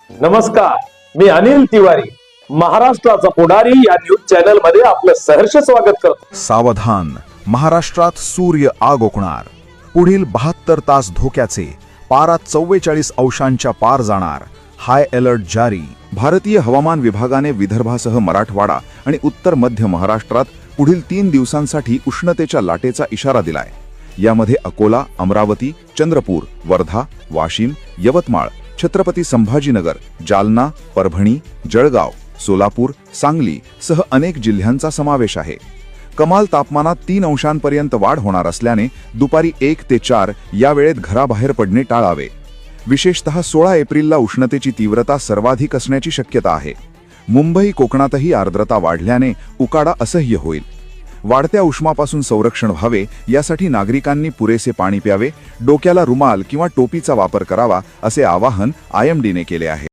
नमस्कार, मी अनिल तिवारी, महाराष्ट्राचा पुढारी या न्यूज चॅनल मध्ये आपलं सहर्ष स्वागत करतो. सावधान, महाराष्ट्रात सूर्य आग ओकणार. पुढील 72 तास धोक्याचे. पारा 44 अंशांच्या पार जाणार. हाय अलर्ट जारी. भारतीय हवामान विभागाने विदर्भासह मराठवाडा आणि उत्तर मध्य महाराष्ट्रात पुढील 3 दिवसांसाठी उष्णतेच्या लाटेचा इशारा दिलाय. यामध्ये अकोला, अमरावती, चंद्रपूर, वर्धा, वाशिम, यवतमाळ, छत्रपती संभाजीनगर, जालना, परभणी, जळगाव, सोलापूर, सांगली सह अनेक जिल्ह्यांचा समावेश आहे. कमाल तापमानात 3 अंशांपर्यंत वाढ होणार असल्याने दुपारी 1 ते 4 या वेळेत घराबाहेर पडणे टाळावे. विशेषतः 16 एप्रिलला उष्णतेची तीव्रता सर्वाधिक असण्याची शक्यता आहे. मुंबई, कोकणातही आर्द्रता वाढल्याने उकाडा असह्य होईल. वाढत्या उष्मापासून संरक्षण व्हावे यासाठी नागरिकांनी पुरेसे पाणी प्यावे, डोक्याला रुमाल किंवा टोपीचा वापर करावा असे आवाहन IMDने केले आहे.